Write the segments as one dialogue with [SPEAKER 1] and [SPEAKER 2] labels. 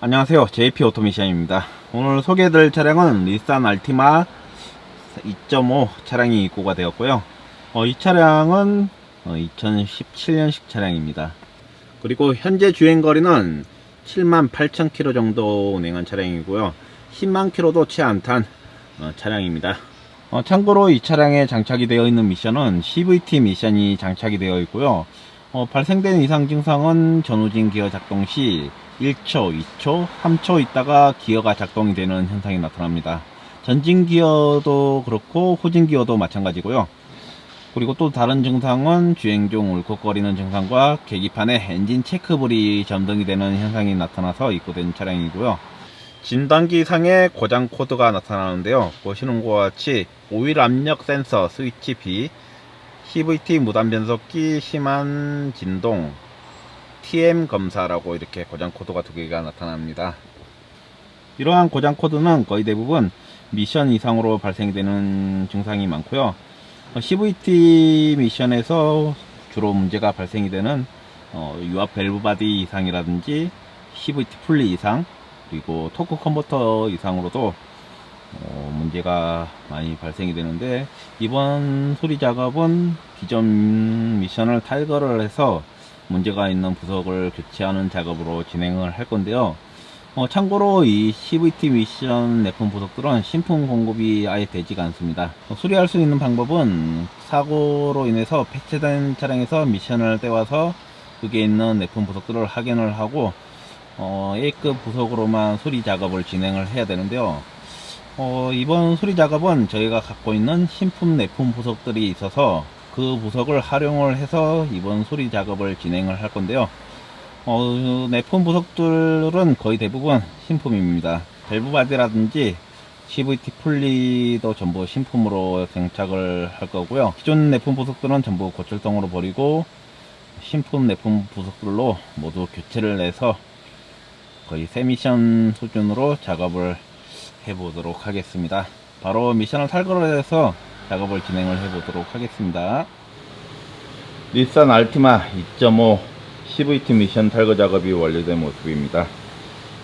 [SPEAKER 1] 안녕하세요, JP 오토미션입니다. 오늘 소개해드릴 차량은 닛산 알티마 2.5 차량이 입고가 되었고요. 이 차량은 2017년식 차량입니다. 그리고 현재 주행거리는 78,000km 정도 운행한 차량이고요. 10만 km도 채 안 탄 차량입니다. 참고로 이 차량에 장착이 되어 있는 미션은 CVT 미션이 장착이 되어 있고요. 발생된 이상 증상은 전후진 기어 작동 시 1초, 2초, 3초 있다가 기어가 작동이 되는 현상이 나타납니다. 전진 기어도 그렇고 후진 기어도 마찬가지고요. 그리고 또 다른 증상은 주행 중 울컥거리는 증상과 계기판에 엔진 체크불이 점등이 되는 현상이 나타나서 입고된 차량이고요. 진단기 상에 고장 코드가 나타나는데요. 보시는 것과 같이 오일 압력 센서 스위치 B, CVT 무단 변속기 심한 진동, TM 검사라고 이렇게 고장 코드가 두 개가 나타납니다. 이러한 고장 코드는 거의 대부분 미션 이상으로 발생되는 증상이 많고요. CVT 미션에서 주로 문제가 발생이 되는 유압 밸브 바디 이상이라든지 CVT 풀리 이상, 그리고 토크 컨버터 이상으로도 문제가 많이 발생이 되는데, 이번 수리 작업은 기존 미션을 탈거를 해서 문제가 있는 부속을 교체하는 작업으로 진행을 할 건데요. 참고로 이 CVT 미션 내품 부속들은 신품 공급이 아예 되지가 않습니다. 수리할 수 있는 방법은 사고로 인해서 폐차된 차량에서 미션을 떼와서 그게 있는 내품 부속들을 확인을 하고 A급 부속으로만 수리 작업을 진행을 해야 되는데요. 이번 수리 작업은 저희가 갖고 있는 신품 내품 부속들이 있어서 그 부속을 활용을 해서 이번 수리 작업을 진행을 할 건데요. 내품 부속들은 거의 대부분 신품입니다. 밸브 바디라든지 CVT 풀리도 전부 신품으로 장착을 할 거고요. 기존 내품 부속들은 전부 고철통으로 버리고 신품 내품 부속들로 모두 교체를 해서 거의 새 미션 수준으로 작업을 해보도록 하겠습니다. 바로 미션을 탈거를 해서 작업을 진행을 해보도록 하겠습니다. 닛산 알티마 2.5 CVT 미션 탈거 작업이 완료된 모습입니다.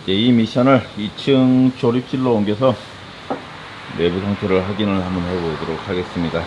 [SPEAKER 1] 이제 이 미션을 2층 조립실로 옮겨서 내부 상태를 확인을 한번 해보도록 하겠습니다.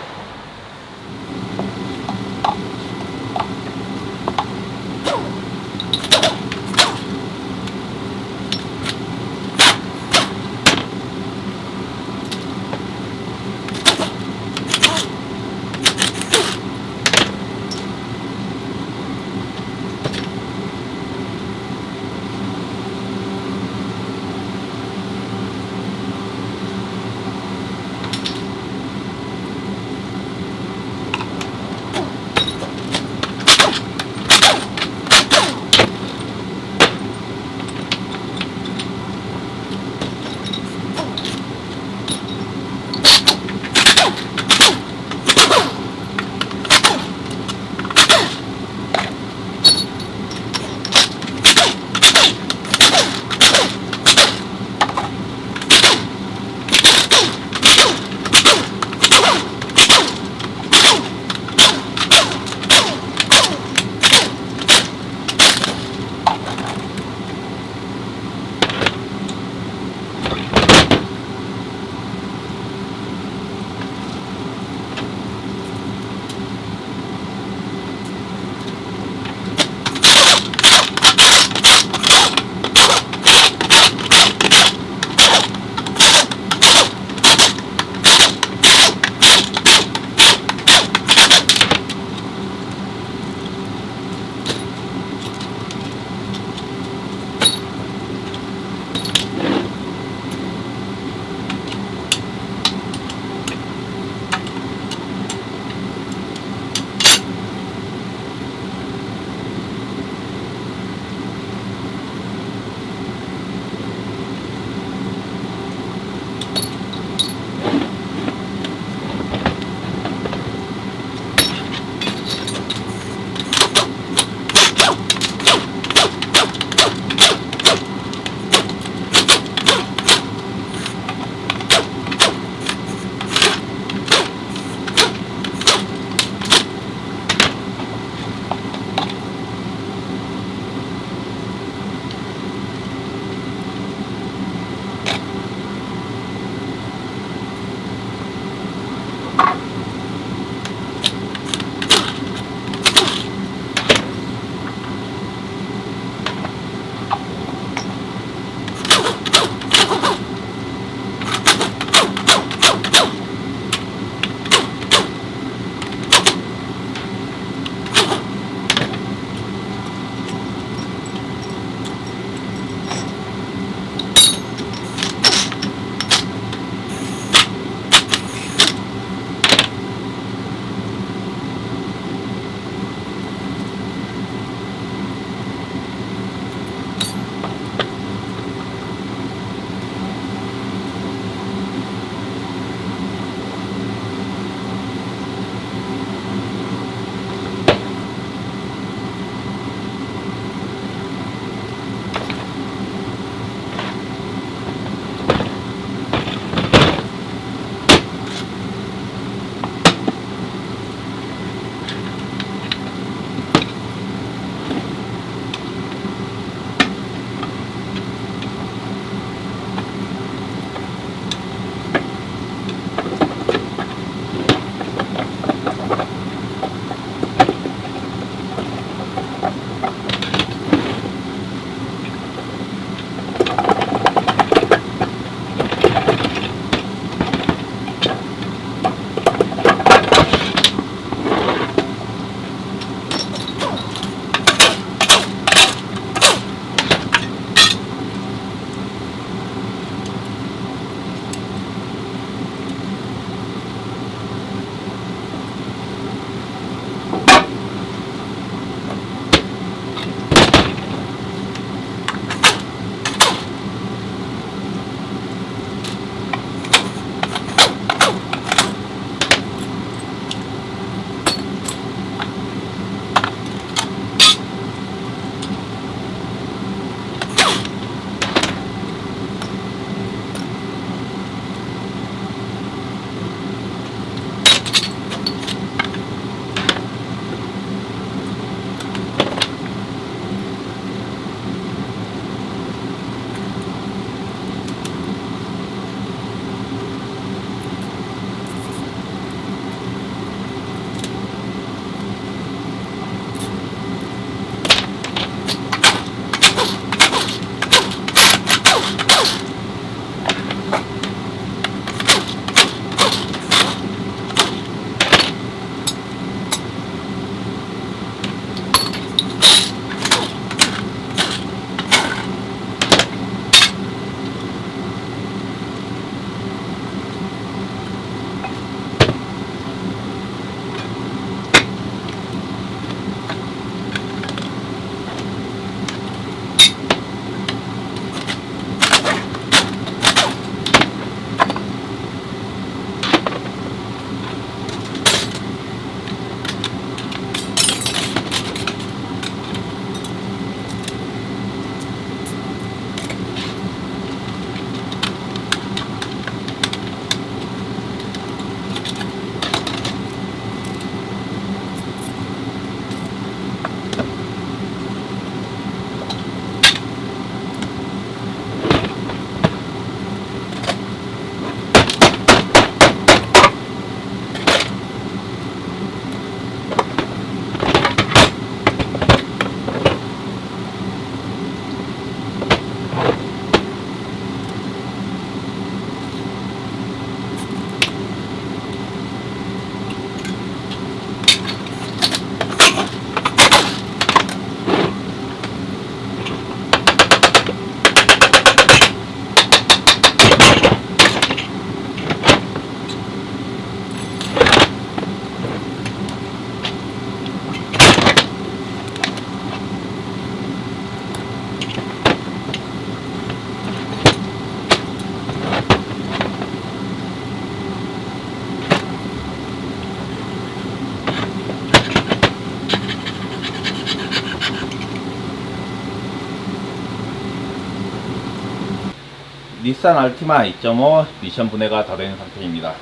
[SPEAKER 1] 닛산 알티마 2.5 미션 분해가 다 된 상태입니다.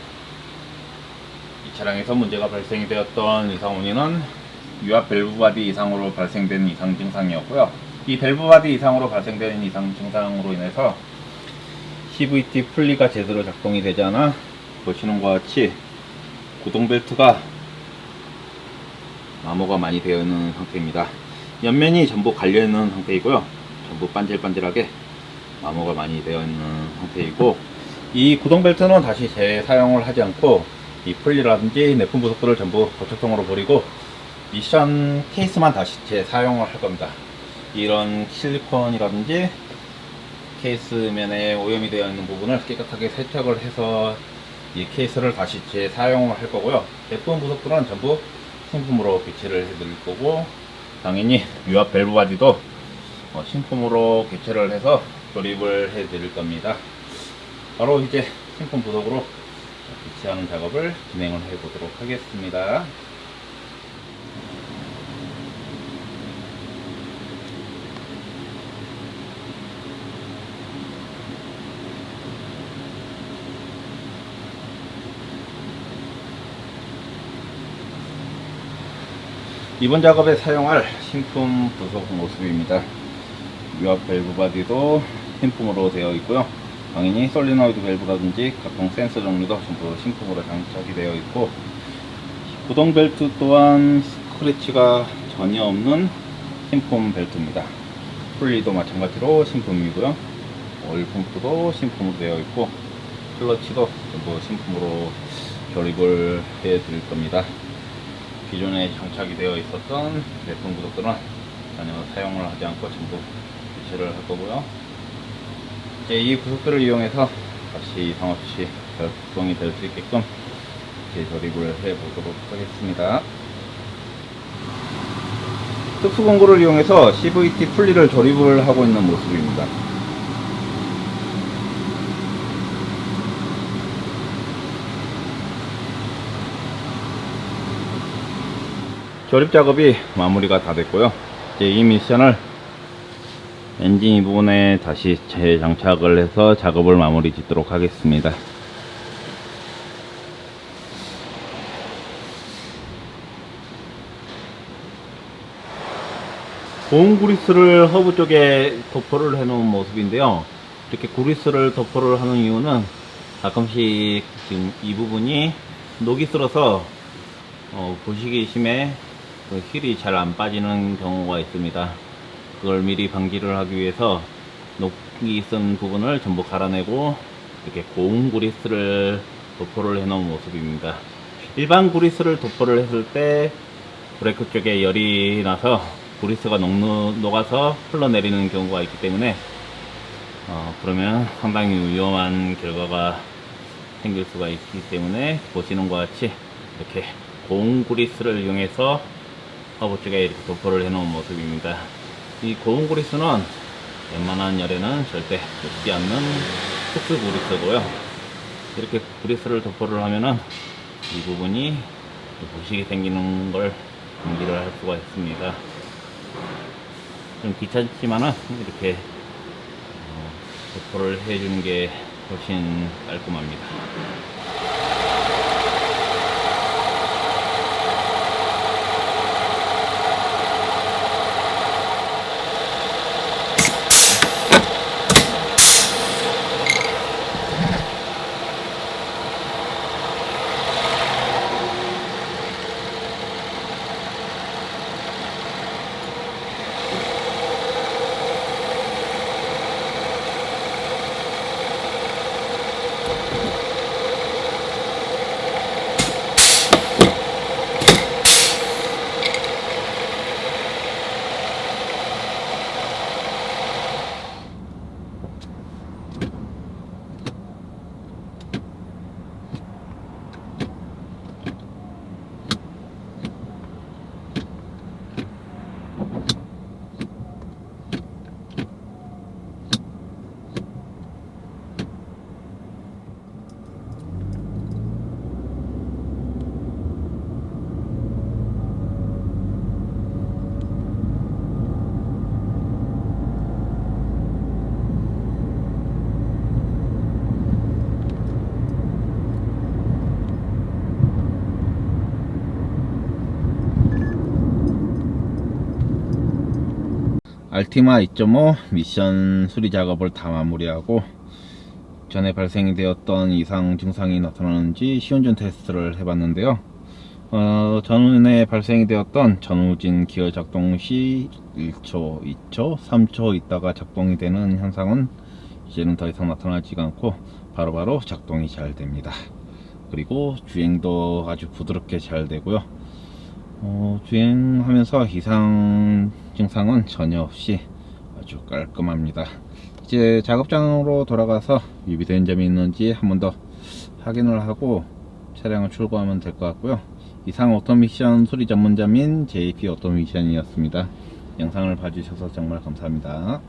[SPEAKER 1] 이 차량에서 문제가 발생이 되었던 이상 원인은 유압 밸브 바디 이상으로 발생된 이상 증상이었고요. 이 밸브 바디 이상으로 발생된 이상 증상으로 인해서 CVT 풀리가 제대로 작동이 되지 않아 보시는 것과 같이 구동 벨트가 마모가 많이 되어 있는 상태입니다. 옆면이 전부 갈려 있는 상태이고요. 전부 반질반질하게 마모가 많이 되어 있는 상태이고, 이 구동 벨트는 다시 재사용을 하지 않고 이 풀리라든지 내품 부속들을 전부 고착성으로 버리고 미션 케이스만 다시 재사용을 할 겁니다. 이런 실리콘이라든지 케이스면에 오염이 되어 있는 부분을 깨끗하게 세척을 해서 이 케이스를 다시 재사용을 할 거고요. 내품 부속들은 전부 신품으로 교체를 해드릴 거고, 당연히 유압 밸브 바디도 신품으로 교체를 해서 조립을 해드릴 겁니다. 바로 이제 신품 부속으로 교체하는 작업을 진행을 해 보도록 하겠습니다. 이번 작업에 사용할 신품 부속 모습입니다. 유압 밸브 바디도 신품으로 되어 있고요. 당연히 솔리노이드 밸브라든지 각종 센서 종류도 전부 신품으로 장착이 되어 있고, 구동 벨트 또한 스크래치가 전혀 없는 신품 벨트입니다. 풀리도 마찬가지로 신품이고요. 오일 펌프도 신품으로 되어 있고, 클러치도 전부 신품으로 조립을 해 드릴 겁니다. 기존에 장착이 되어 있었던 내품 부속들은 전혀 사용을 하지 않고 전부 교체를 할 거고요. 이제 이 부속들을 이용해서 다시 이상 없이 작동이 될 수 있게끔 재조립을 해 보도록 하겠습니다. 특수 공구를 이용해서 CVT 풀리를 조립을 하고 있는 모습입니다. 조립 작업이 마무리가 다 됐고요. 이제 이 미션을 엔진 이 부분에 다시 재장착을 해서 작업을 마무리 짓도록 하겠습니다. 고온 구리스를 허브 쪽에 도포를 해 놓은 모습인데요. 이렇게 구리스를 도포를 하는 이유는 가끔씩 지금 이 부분이 녹이 슬어서 부식이 심해 휠이 잘 안 빠지는 경우가 있습니다. 그걸 미리 방지를 하기 위해서 녹이 쓴 부분을 전부 갈아내고 이렇게 고온 구리스를 도포를 해 놓은 모습입니다. 일반 구리스를 도포를 했을 때 브레이크 쪽에 열이 나서 구리스가 녹아서 흘러내리는 경우가 있기 때문에 그러면 상당히 위험한 결과가 생길 수가 있기 때문에 보시는 것 같이 이렇게 고온 구리스를 이용해서 허브 쪽에 이렇게 도포를 해 놓은 모습입니다. 이 고온 구리스는 웬만한 열에는 절대 녹지 않는 특수 구리스고요. 이렇게 구리스를 도포를 하면은 이 부분이 부식이 생기는 걸 방지를 할 수가 있습니다. 좀 귀찮지만은 이렇게 도포를 해주는 게 훨씬 깔끔합니다. 알티마 2.5 미션 수리 작업을 다 마무리하고 전에 발생이 되었던 이상 증상이 나타나는지 시운전 테스트를 해봤는데요. 전에 발생이 되었던 전후진 기어 작동 시 1초, 2초, 3초 있다가 작동이 되는 현상은 이제는 더 이상 나타나지가 않고 바로바로 작동이 잘 됩니다. 그리고 주행도 아주 부드럽게 잘 되고요. 주행하면서 이상 증상은 전혀 없이 아주 깔끔합니다. 이제 작업장으로 돌아가서 유비된 점이 있는지 한 번 더 확인을 하고 차량을 출고하면 될 것 같고요. 이상 오토미션 수리 전문점인 JP 오토미션이었습니다. 영상을 봐주셔서 정말 감사합니다.